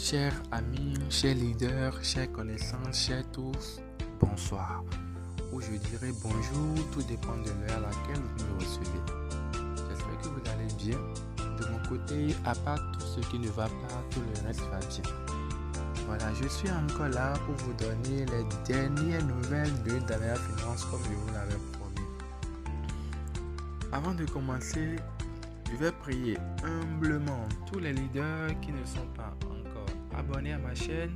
Chers amis, chers leaders, chers connaissances, chers tous, bonsoir. Ou je dirais bonjour, tout dépend de l'heure à laquelle vous me recevez. J'espère que vous allez bien. De mon côté, à part tout ce qui ne va pas, tout le reste va bien. Voilà, je suis encore là pour vous donner les dernières nouvelles de Dana Finance comme je vous l'avais promis. Avant de commencer, je vais prier humblement tous les leaders qui ne sont pas encore abonnés à ma chaîne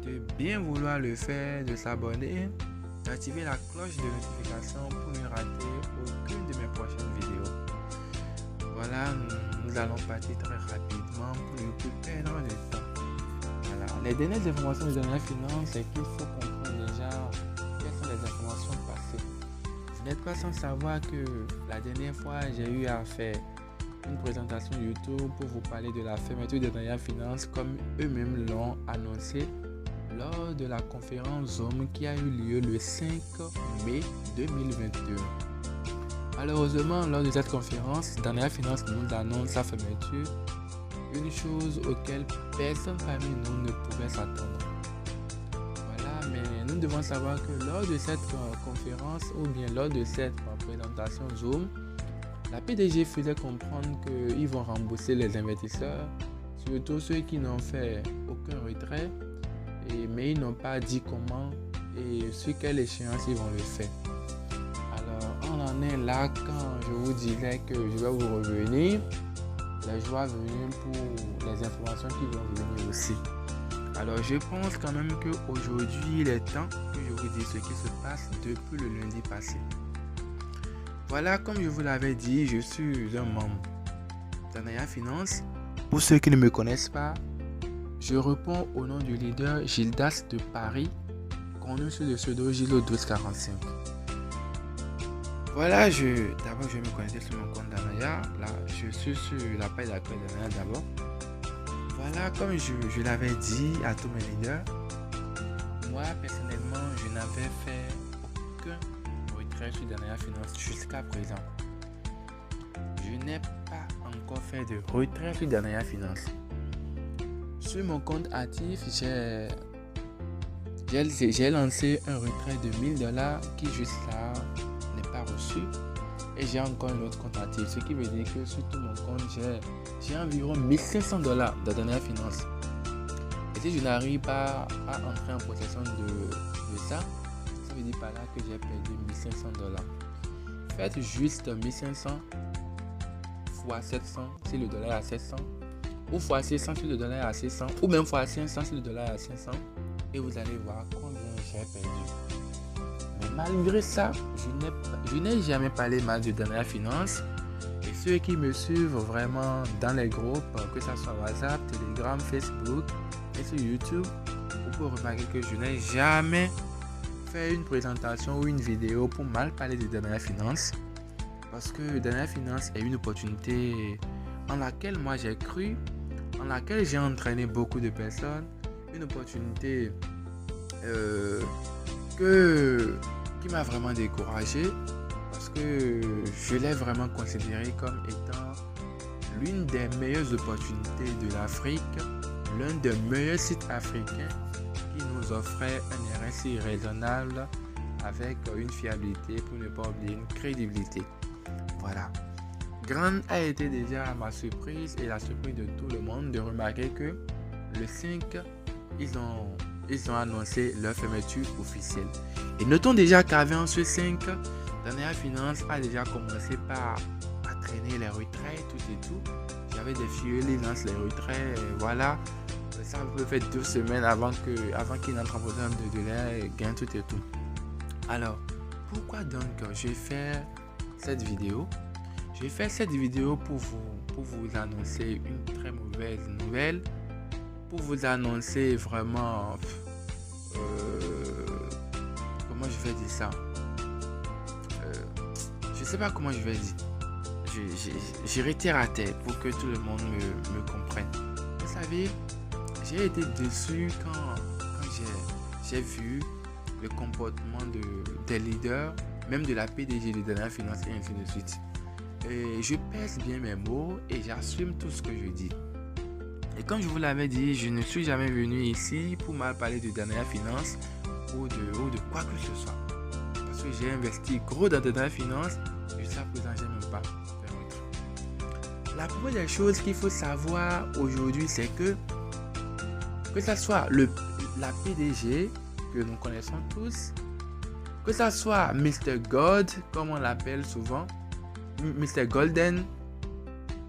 de bien vouloir le faire, de s'abonner, d'activer la cloche de notification pour ne rater aucune de mes prochaines vidéos. Voilà, nous allons partir très rapidement pour ne plus perdre de temps. Voilà, les dernières informations de Dana Finance, c'est qu'il faut comprendre déjà quelles sont les informations passées. Vous n'êtes pas sans savoir que la dernière fois, j'ai eu à faire une présentation YouTube pour vous parler de la fermeture de Dana Finance comme eux-mêmes l'ont annoncé lors de la conférence Zoom qui a eu lieu le 5 mai 2022. Malheureusement, lors de cette conférence, Dana Finance nous annonce sa fermeture, une chose auquel personne parmi nous ne pouvait s'attendre. Voilà, mais nous devons savoir que lors de cette conférence ou bien lors de cette présentation Zoom, la PDG faisait comprendre qu'ils vont rembourser les investisseurs, surtout ceux qui n'ont fait aucun retrait, mais ils n'ont pas dit comment et sur quelle échéance ils vont le faire. Alors, on en est là quand je vous dirais que je vais vous revenir, les jours à venir pour les informations qui vont venir aussi. Alors, je pense quand même qu'aujourd'hui, il est temps que je vous dise ce qui se passe depuis le lundi passé. Voilà, comme je vous l'avais dit, je suis un membre d'Dana Finance. Pour ceux qui ne me connaissent pas, je réponds au nom du leader Gildas de Paris, connu sous le pseudo Gilo 1245. Voilà, d'abord je vais me connecter sur mon compte Dana. Là, je suis sur la page d'accueil Dana d'abord. Voilà, comme je l'avais dit à tous mes leaders, moi personnellement, je n'avais fait aucun sur Dana Finance jusqu'à présent. Je n'ai pas encore fait de retrait sur Dana Finance. Sur mon compte actif, j'ai lancé un retrait de $1000 qui juste là n'est pas reçu. Et j'ai encore un autre compte actif, ce qui veut dire que sur tout mon compte, j'ai environ $1500 de Dana Finance. Et si je n'arrive pas à entrer en possession de ça, ça veut dire par là que j'ai perdu $1500. Faites juste 1500 fois 700 si le dollar est à 700, ou fois 600 si le dollar est à 600, ou même fois 500 si le dollar est à 500, et vous allez voir combien j'ai perdu. Mais malgré ça, je n'ai jamais parlé mal de Dana Finance. Et ceux qui me suivent vraiment dans les groupes, que ce soit WhatsApp, Telegram, Facebook et sur YouTube, vous pouvez remarquer que je n'ai jamais faire une présentation ou une vidéo pour mal parler de Dana Finance, parce que Dana Finance est une opportunité en laquelle moi j'ai cru, en laquelle j'ai entraîné beaucoup de personnes, une opportunité qui m'a vraiment découragé, parce que je l'ai vraiment considéré comme étant l'une des meilleures opportunités de l'Afrique, l'un des meilleurs sites africains qui nous offrait un RSI raisonnable avec une fiabilité, pour ne pas oublier une crédibilité. Voilà. Grande a été déjà ma surprise et la surprise de tout le monde de remarquer que le 5, ils ont annoncé leur fermeture officielle. Et notons déjà qu'avant ce 5, Dana Finance a déjà commencé par traîner les retraits, tout et tout. J'avais des filles, ils lancent les retraits, voilà. Ça peut faire 2 semaines avant qu'il n'entre en possession de leur gain, tout et tout. Alors, pourquoi donc je vais faire cette vidéo? Je vais faire cette vidéo pour vous annoncer une très mauvaise nouvelle, pour vous annoncer vraiment comment je vais dire ça. Je sais pas comment je vais dire. J'irai terre à terre pour que tout le monde me comprenne. Vous savez, j'ai été déçu quand j'ai vu le comportement des leaders, même de la PDG de Dana Finance et ainsi de suite. Et je pèse bien mes mots et j'assume tout ce que je dis. Et comme je vous l'avais dit, je ne suis jamais venu ici pour mal parler de Danaya Finance ou de quoi que ce soit. Parce que j'ai investi gros dans Danaya Finance, jusqu'à présent, je n'ai même pas fait un retrait. La première des choses qu'il faut savoir aujourd'hui, c'est que ce soit la PDG que nous connaissons tous, que ce soit Mr. God, comme on l'appelle souvent, Mr. Golden,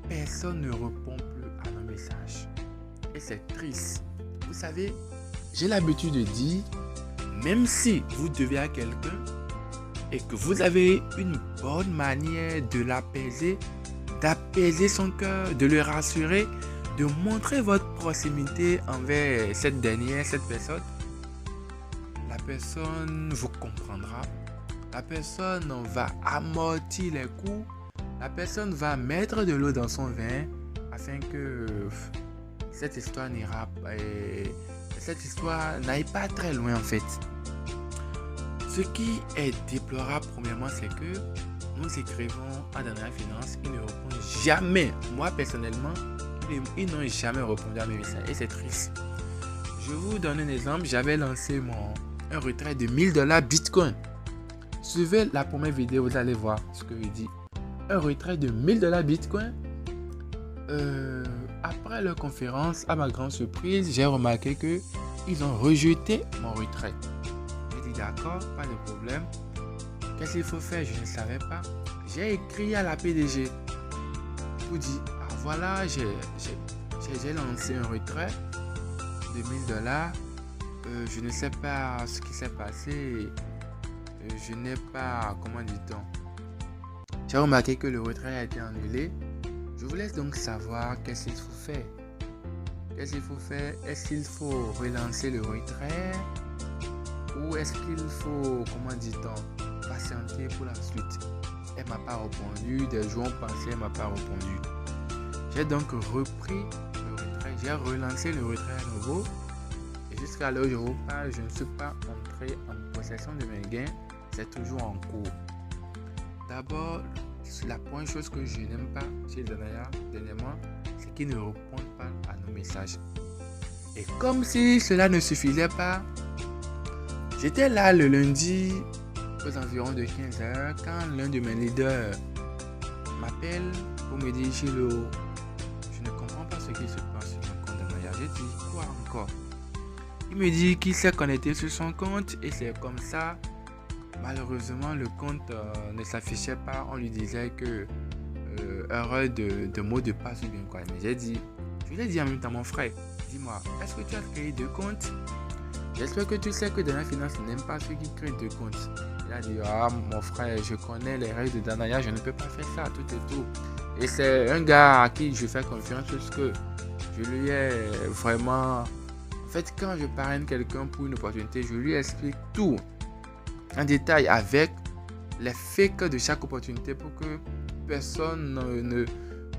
personne ne répond plus à nos messages. Et c'est triste. Vous savez, j'ai l'habitude de dire, même si vous devez à quelqu'un et que vous avez une bonne manière de l'apaiser, d'apaiser son cœur, de le rassurer, de montrer votre proximité envers cette personne, la personne vous comprendra. La personne va amortir les coups. La personne va mettre de l'eau dans son vin afin que cette histoire n'aille pas très loin en fait. Ce qui est déplorable premièrement, c'est que nous écrivons à Danaya Finance, ils ne répondent jamais. Moi personnellement, ils n'ont jamais répondu à mes messages et c'est triste. Je vous donne un exemple. J'avais lancé un retrait de $1000 Bitcoin. Suivez la première vidéo, vous allez voir ce que je dis. Un retrait de $1000 Bitcoin. Après leur conférence, à ma grande surprise, j'ai remarqué qu'ils ont rejeté mon retrait. J'ai dit d'accord, pas de problème. Qu'est-ce qu'il faut faire? Je ne savais pas. J'ai écrit à la PDG pour dire, ah voilà, j'ai lancé un retrait de $1000. Je ne sais pas ce qui s'est passé. Je n'ai pas, comment dit-on? J'ai remarqué que le retrait a été annulé. Je vous laisse donc savoir qu'est-ce qu'il faut faire. Qu'est-ce qu'il faut faire? Est-ce qu'il faut relancer le retrait? Ou est-ce qu'il faut, comment dit-on, patienter pour la suite? Elle ne m'a pas répondu. Des jours ont passé, elle ne m'a pas répondu. J'ai donc repris le retrait. J'ai relancé le retrait à nouveau. Et jusqu'à l'heure où je vous parle, je ne suis pas entré en possession de mes gains. C'est toujours en cours. D'abord, la première chose que je n'aime pas chez Danaya dernièrement, c'est qu'ils ne répondent pas à nos messages. Et comme si cela ne suffisait pas, j'étais là le lundi aux environs de 15h quand l'un de mes leaders m'appelle pour me dire Chilo, je ne comprends pas ce qui se passe sur ton compte Danaya. J'ai dit quoi encore? Il me dit qu'il s'est connecté sur son compte et c'est comme ça. Malheureusement, le compte ne s'affichait pas. On lui disait que erreur de mot de passe ou bien quoi. Mais je lui ai dit en même temps, mon frère, dis-moi, est-ce que tu as créé 2 comptes? J'espère que tu sais que Danaya Finance n'aime pas ceux qui créent 2 comptes. Il a dit, ah mon frère, je connais les règles de Danaya, je ne peux pas faire ça, tout et tout. Et c'est un gars à qui je fais confiance parce que je lui ai vraiment... En fait, quand je parraine quelqu'un pour une opportunité, je lui explique tout en détail avec les fakes de chaque opportunité pour que personne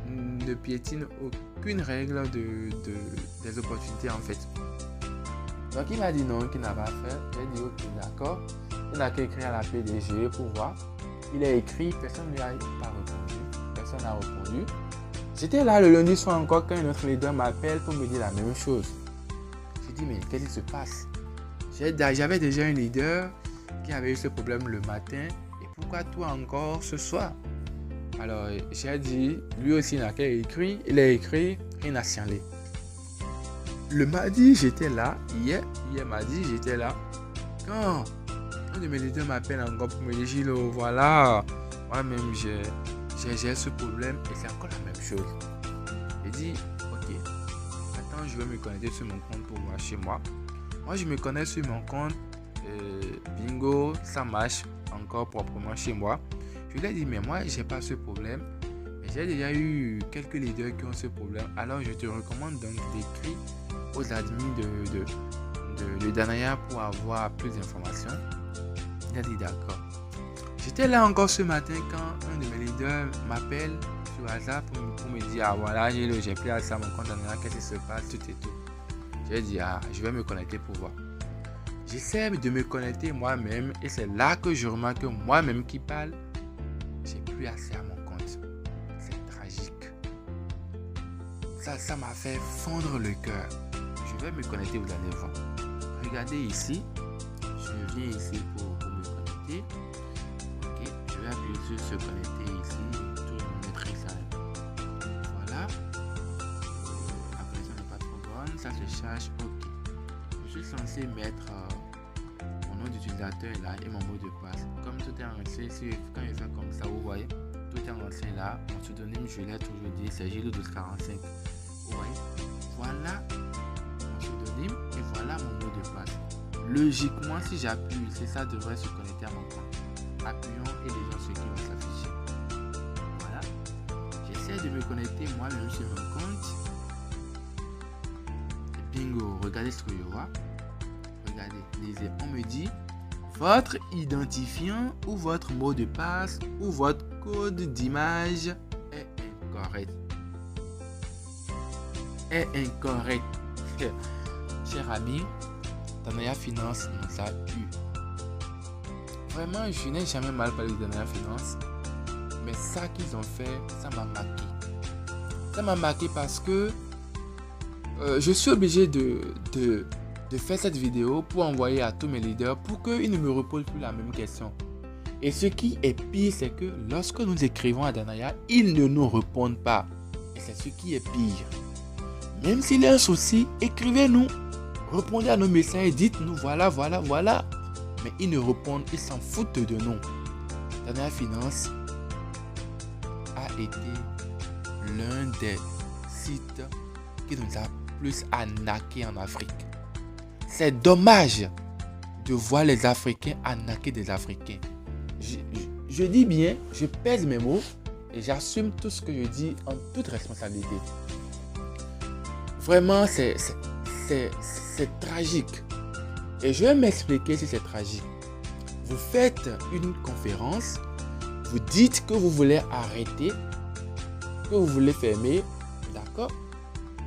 ne piétine aucune règle des opportunités en fait. Donc il m'a dit non, qu'il n'a pas fait. J'ai dit ok, d'accord. Il n'a qu'à écrire à la PDG pour voir. Il a écrit, personne ne lui a pas répondu. Personne n'a répondu. J'étais là le lundi soir encore quand un autre leader m'appelle pour me dire la même chose. J'ai dit mais qu'est-ce qui se passe? J'avais déjà un leader qui avait eu ce problème le matin. Et pourquoi toi encore ce soir? Alors j'ai dit, lui aussi n'a qu'à écrire. Il a écrit, il n'a signalé. Le mardi, j'étais là. Hier mardi, j'étais là. Quand un de mes leaders m'appelle encore pour me dire, Gilo, voilà, moi-même j'ai ce problème et c'est encore la même chose. J'ai dit, ok, attends, je vais me connecter sur mon compte pour voir chez moi. Moi, je me connecte sur mon compte. Bingo, ça marche encore proprement chez moi. Je lui ai dit, mais moi, j'ai pas ce problème. J'ai déjà eu quelques leaders qui ont ce problème. Alors, je te recommande donc d'écrire aux admins de Danaya pour avoir plus d'informations. Il a dit d'accord. J'étais là encore ce matin quand un de mes leaders m'appelle sur hasard pour me dire, ah voilà, j'ai pris à ça mon compte Danaya, qu'est-ce qui se passe, tout et tout. J'ai dit, ah, je vais me connecter pour voir. J'essaie de me connecter moi-même et c'est là que je remarque que moi-même qui parle, j'ai plus accès à mon compte. C'est tragique. ça m'a fait fondre le cœur. Je vais me connecter, vous allez voir. Regardez ici. Je viens ici pour me connecter. Ok, je vais appuyer sur se connecter ici. Tout le monde maîtrise ça. Voilà. Après ça n'est pas trop bonne. Ça se charge. Ok. Je suis censé mettre mon nom d'utilisateur là et mon mot de passe. Comme tout est enregistré, quand je fais comme ça, vous voyez, tout est enregistré là. Mon pseudonyme, je l'ai toujours dit, c'est Gilles1245. Vous voyez, voilà mon pseudonyme et voilà mon mot de passe. Logiquement, si j'appuie, c'est ça devrait se connecter à mon compte. Appuyons et les gens ce qui va s'afficher. Voilà. J'essaie de me connecter moi-même sur mon compte. Et bingo, regardez ce que je vois. Regardez, lisez. On me dit votre identifiant ou votre mot de passe ou votre code d'image est incorrect. Est incorrect. Cher ami, Danaya Finance nous a eu. Vraiment, je n'ai jamais mal parlé de Danaya Finance. Mais ça qu'ils ont fait, ça m'a marqué. Ça m'a marqué parce que je suis obligé de faire cette vidéo pour envoyer à tous mes leaders pour qu'ils ne me reposent plus la même question. Et ce qui est pire, c'est que lorsque nous écrivons à Danaya, ils ne nous répondent pas. Et c'est ce qui est pire. Même s'il y a un souci, écrivez-nous. Répondez à nos messages, dites-nous voilà. Mais ils ne répondent, ils s'en foutent de nous. Danaya Finance a été l'un des sites qui nous a plus arnaqué en Afrique. C'est dommage de voir les Africains arnaquer des Africains. Je dis bien, je pèse mes mots et j'assume tout ce que je dis en toute responsabilité. Vraiment, c'est tragique. Et je vais m'expliquer si c'est tragique. Vous faites une conférence, vous dites que vous voulez arrêter, que vous voulez fermer, d'accord?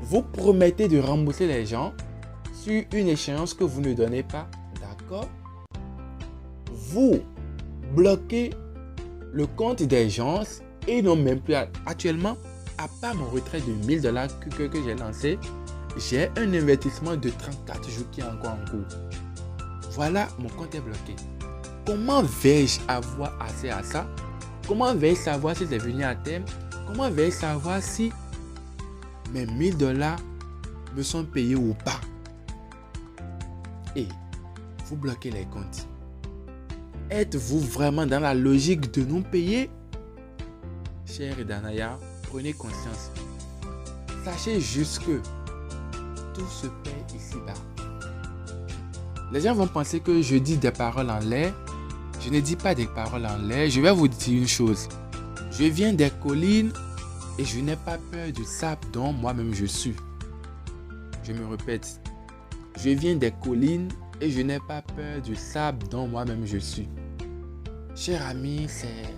Vous promettez de rembourser les gens sur une échéance que vous ne donnez pas, d'accord? Vous bloquez le compte des gens et non même plus actuellement, à part mon retrait de $1000 que j'ai lancé, j'ai un investissement de 34 jours qui est encore en cours. Voilà, mon compte est bloqué. Comment vais-je avoir accès à ça? Comment vais-je savoir si c'est venu à terme? Comment vais-je savoir si mes $1000 me sont payés ou pas? Et vous bloquez les comptes. Êtes-vous vraiment dans la logique de nous payer? Cher Danaya, prenez conscience. Sachez juste que tout se paie ici-bas. Les gens vont penser que je dis des paroles en l'air. Je ne dis pas des paroles en l'air. Je vais vous dire une chose. Je viens des collines et je n'ai pas peur du sable dont moi-même je suis. Je me répète. Je viens des collines et je n'ai pas peur du sable dont moi-même je suis. Cher ami, c'est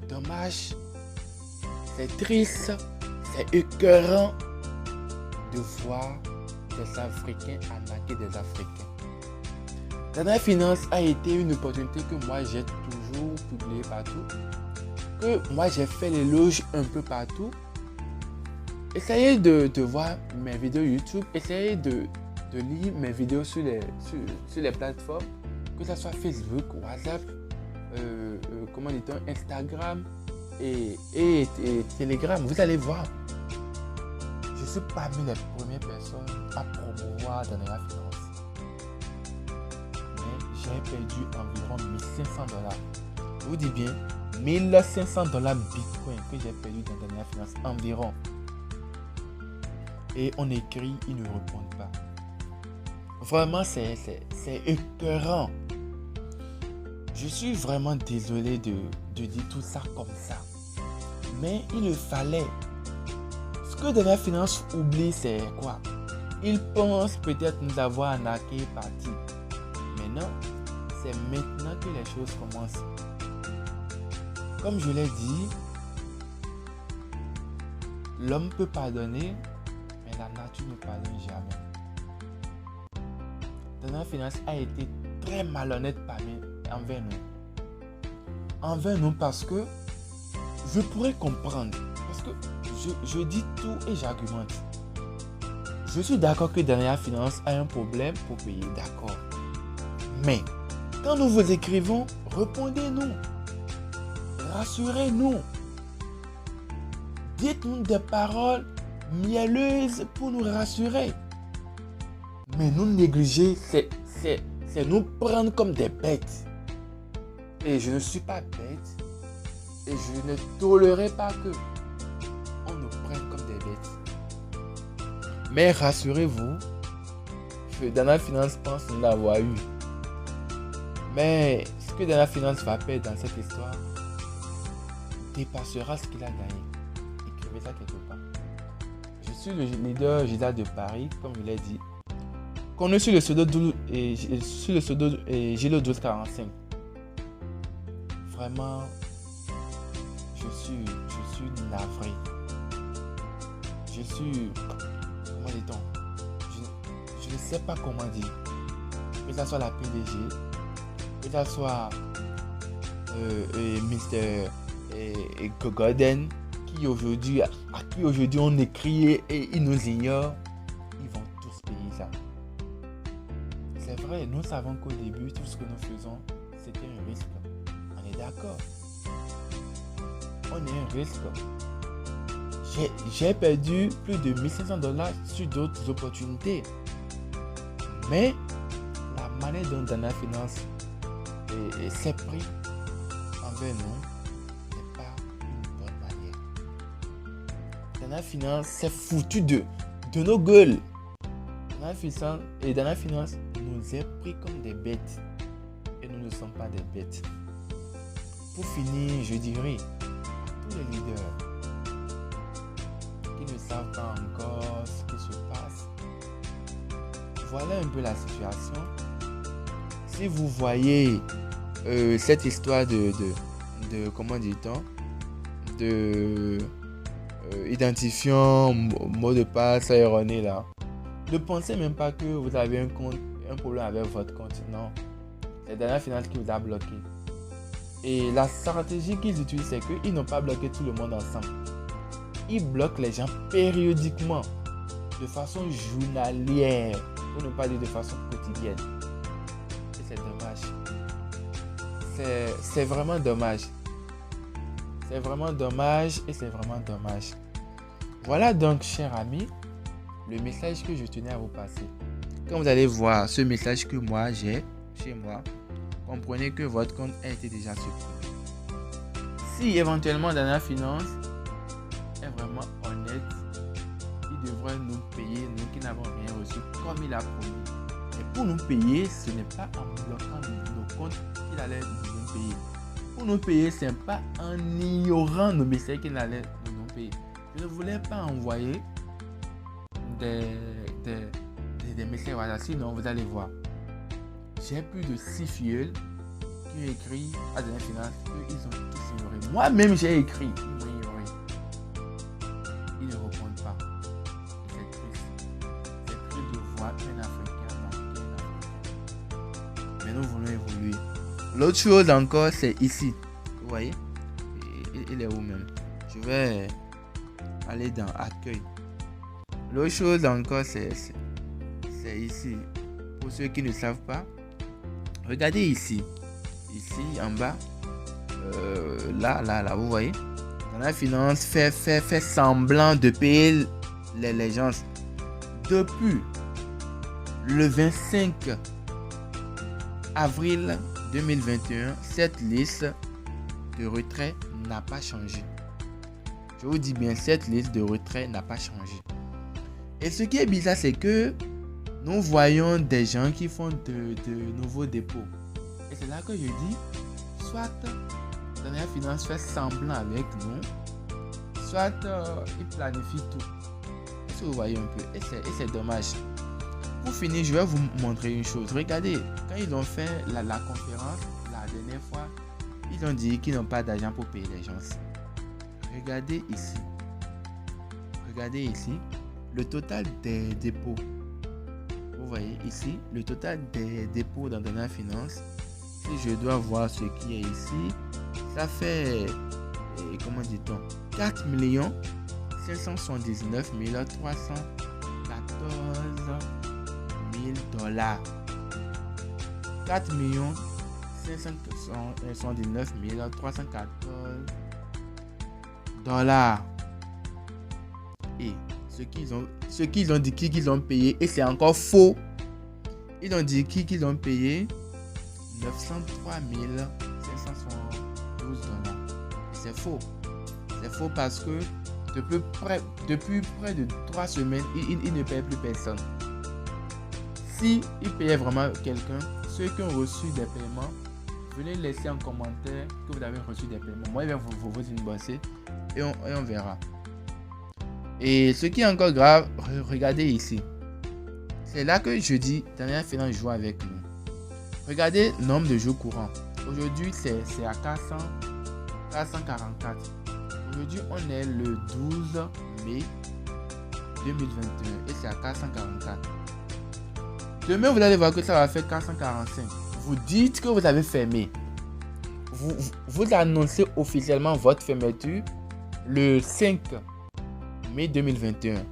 dommage, c'est triste, c'est écœurant de voir des Africains arnaquer des Africains. Danaya Finance a été une opportunité que moi j'ai toujours publié partout, que moi j'ai fait l'éloge un peu partout. Essayez de voir mes vidéos YouTube, essayez de lire mes vidéos sur les plateformes, que ce soit Facebook, WhatsApp, Instagram et Telegram. Vous allez voir. Je suis parmi les premières personnes à promouvoir Danaya Finance. Mais j'ai perdu environ $1500. Je vous dis bien, $1500 Bitcoin que j'ai perdu dans Danaya Finance environ. Et on écrit, ils ne répondent pas. Vraiment, c'est écœurant. Je suis vraiment désolé de dire tout ça comme ça. Mais il le fallait. Ce que Danaya Finance oublie, c'est quoi? Ils pensent peut-être nous avoir arnaqué parti. Mais non, c'est maintenant que les choses commencent. Comme je l'ai dit, l'homme peut pardonner, mais la nature ne pardonne jamais. Danaya Finance a été très malhonnête envers nous. Envers nous parce que je pourrais comprendre. Parce que je dis tout et j'argumente. Je suis d'accord que Dana Finance a un problème pour payer, d'accord. Mais quand nous vous écrivons, répondez-nous. Rassurez-nous. Dites-nous des paroles mielleuses pour nous rassurer. Mais nous négliger, c'est nous prendre comme des bêtes. Et je ne suis pas bête. Et je ne tolérerai pas que on nous prenne comme des bêtes. Mais rassurez-vous, que Dana Finance pense nous l'avoir eu. Mais ce que Dana Finance va perdre dans cette histoire dépassera ce qu'il a gagné. Écrivez ça quelque part. Je suis le leader Gida de Paris, comme je l'ai dit. Connu sur le pseudo Gilo 1245. Vraiment, je suis navré. Je suis... Comment dit-on? Je ne sais pas comment dire. Que ça soit la PDG, que ça soit Mr. Gordon, à qui aujourd'hui on écrit et ils nous ignorent, ils vont tous payer ça. C'est vrai, nous savons qu'au début, tout ce que nous faisons, c'était un risque. On est d'accord. On est un risque. J'ai perdu plus de $1 500 sur d'autres opportunités. Mais la manière dont Dana Finance s'est pris envers nous n'est pas une bonne manière. Dana Finance s'est foutu de nos gueules. Dana Finance nous est pris comme des bêtes. Et nous ne sommes pas des bêtes. Pour finir, je dirais à tous les leaders qui ne savent pas encore ce qui se passe, voilà un peu la situation. Si vous voyez cette histoire de comment dit-on, de identifiant mot de passe erroné là, ne pensez même pas que vous avez un problème avec votre compte. Non, c'est Dana Finance qui vous a bloqué. Et la stratégie qu'ils utilisent, c'est qu'ils n'ont pas bloqué tout le monde ensemble. Ils bloquent les gens périodiquement, de façon journalière, pour ne pas dire de façon quotidienne. Et c'est dommage. C'est vraiment dommage. C'est vraiment dommage et c'est vraiment dommage. Voilà donc, chers amis, le message que je tenais à vous passer. Quand vous allez voir ce message que moi j'ai chez moi, comprenez que votre compte a été déjà supprimé. Si éventuellement Dana Finance est vraiment honnête, il devrait nous payer, nous qui n'avons rien reçu, comme il a promis. Et pour nous payer, ce n'est pas en bloquant nos comptes qu'il allait nous payer. Pour nous payer, ce n'est pas en ignorant nos messages qu'il allait nous payer. Je ne voulais pas envoyer des messages, voilà, sinon vous allez voir. J'ai plus de 6 filleuls qui ont écrit à Dana Finance qu'ils ont tous ignoré. Moi-même, j'ai écrit, ils m'ont ignoré. Ils ne répondent pas. C'est triste. C'est triste de voir un Africain marquer un Africain. Mais nous voulons évoluer. L'autre chose encore, c'est ici. Vous voyez? Il est où même? Je vais aller dans Accueil. L'autre chose encore, c'est ici. Pour ceux qui ne savent pas, regardez ici en bas, là, vous voyez, Dana Finance fait semblant de payer les gens. Depuis le 25 avril 2021, cette liste de retrait n'a pas changé. Je vous dis bien, cette liste de retrait n'a pas changé. Et ce qui est bizarre, c'est que nous voyons des gens qui font de nouveaux dépôts. Et c'est là que je dis, soit Dana Finance fait semblant avec nous, soit il planifie tout. Est-ce que vous voyez un peu? Et c'est dommage. Pour finir, je vais vous montrer une chose. Regardez, quand ils ont fait la conférence, la dernière fois, ils ont dit qu'ils n'ont pas d'argent pour payer les gens. Regardez ici, le total des dépôts. Vous voyez ici, le total des dépôts dans Dana Finance. Si je dois voir ce qui est ici, ça fait, comment dit-on, 4 millions 579 314 000 dollars. 4 579 314 dollars. Et ce qu'ils ont dit qu'ils ont payé, et c'est encore faux. Ils ont dit qu'ils ont payé 903 572 dollars. C'est faux. C'est faux parce que depuis près de 3 semaines, ils ne payent plus personne. Si ils payaient vraiment quelqu'un, ceux qui ont reçu des paiements, venez laisser en commentaire que vous avez reçu des paiements. Moi, je vais vous inboxer et on verra. Et ce qui est encore grave, regardez ici. C'est là que je dis, Daniela Finance joue avec nous. Regardez le nombre de jours courants. Aujourd'hui, c'est à 444. Aujourd'hui, on est le 12 mai 2021 et c'est à 444. Demain, vous allez voir que ça va faire 445. Vous dites que vous avez fermé. Vous annoncez officiellement votre fermeture le 5 mai 2021.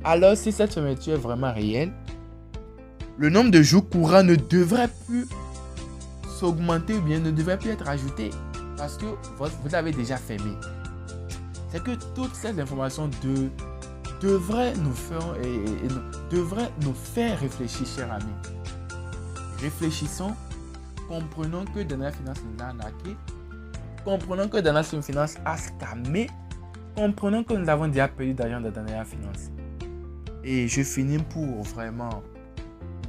Alors, si cette fermeture est vraiment réelle, le nombre de jours courants ne devrait plus s'augmenter ou bien ne devrait plus être ajouté parce que vous avez déjà fermé. C'est que toutes ces informations devraient nous faire réfléchir, chers amis. Réfléchissons, comprenons que Daniela Finance nous a arnaqué, comprenons que Daniela Finance a scammé, comprenons que nous avons déjà perdu d'argent de Daniela Finance. Et je finis pour vraiment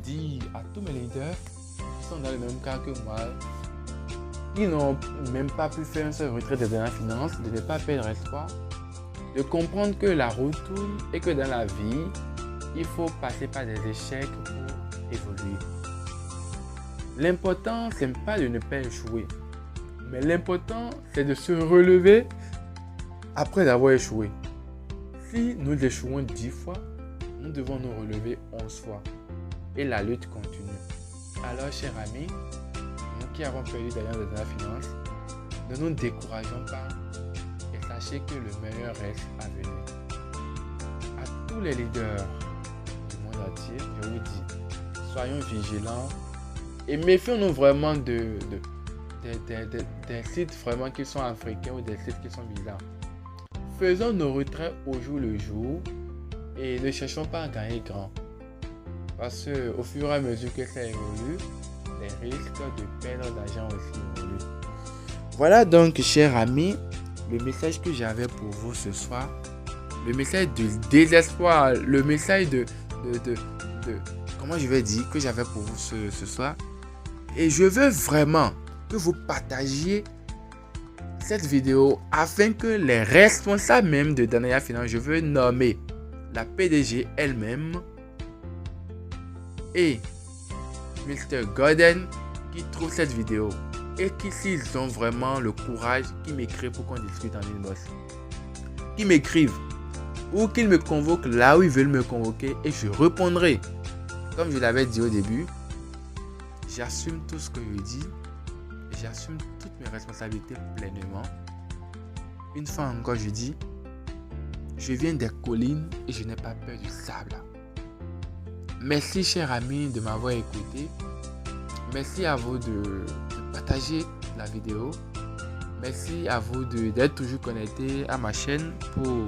dire à tous mes leaders qui sont dans le même cas que moi, qui n'ont même pas pu faire un seul retrait de Daniela Finance, de ne pas perdre espoir, de comprendre que la route tourne et que dans la vie, il faut passer par des échecs pour évoluer. L'important, ce n'est pas de ne pas échouer, mais l'important, c'est de se relever après avoir échoué. Si nous échouons 10 fois, nous devons nous relever 11 fois. Et la lutte continue. Alors, chers amis, nous qui avons perdu d'ailleurs de la finance, ne nous décourageons pas et sachez que le meilleur reste à venir. À tous les leaders du monde entier, je vous dis, soyons vigilants et méfions-nous vraiment des sites vraiment qui sont africains ou des sites qui sont bizarres. Faisons nos retraits au jour le jour et ne cherchons pas à gagner grand. Parce qu'au fur et à mesure que ça évolue, les risques de perdre d'argent aussi évoluent. Voilà donc, chers amis, le message que j'avais pour vous ce soir. Le message de désespoir, le message comment je vais dire, que j'avais pour vous ce soir. Et je veux vraiment que vous partagiez cette vidéo afin que les responsables même de Daniela Finance, je veux nommer la PDG elle-même, et Mr. Gordon qui trouve cette vidéo et qui, s'ils ont vraiment le courage, qui m'écrivent pour qu'on discute en inbox, qui m'écrivent ou qu'ils me convoquent là où ils veulent me convoquer et je répondrai. Comme je l'avais dit au début, j'assume tout ce que je dis, j'assume toutes mes responsabilités pleinement. Une fois encore, je dis, je viens des collines et je n'ai pas peur du sable. Merci, chers amis, de m'avoir écouté. Merci à vous de partager la vidéo. Merci à vous d'être toujours connectés à ma chaîne pour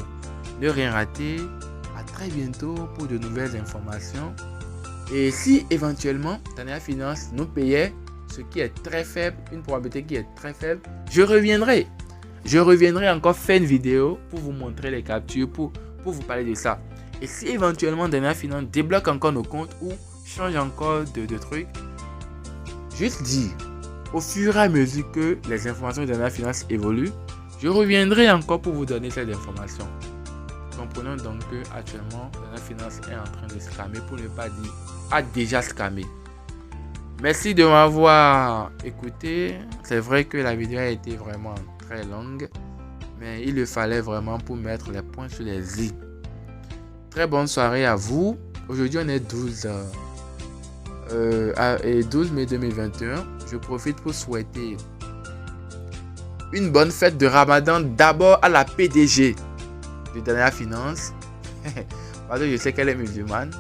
ne rien rater. À très bientôt pour de nouvelles informations. Et si éventuellement Daniela Finance nous payait, ce qui est très faible, une probabilité qui est très faible, je reviendrai. Je reviendrai encore faire une vidéo pour vous montrer les captures, pour vous parler de ça. Et si éventuellement Daniela Finance débloque encore nos comptes ou change encore de trucs, juste dire, au fur et à mesure que les informations de Daniela Finance évoluent, je reviendrai encore pour vous donner ces informations. Comprenons donc que actuellement Daniela Finance est en train de scammer, pour ne pas dire a déjà scammé. Merci de m'avoir écouté. C'est vrai que la vidéo a été vraiment très longue, mais il le fallait vraiment pour mettre les points sur les i. Très bonne soirée à vous. Aujourd'hui, on est 12 mai 2021. Je profite pour souhaiter une bonne fête de Ramadan d'abord à la PDG. de dernière finance, parce que je sais qu'elle est musulmane,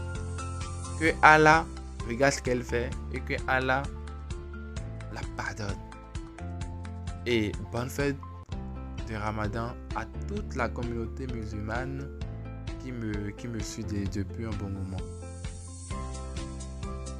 que Allah regarde ce qu'elle fait et que Allah la pardonne. Et bonne fête de Ramadan à toute la communauté musulmane qui me suit depuis un bon moment.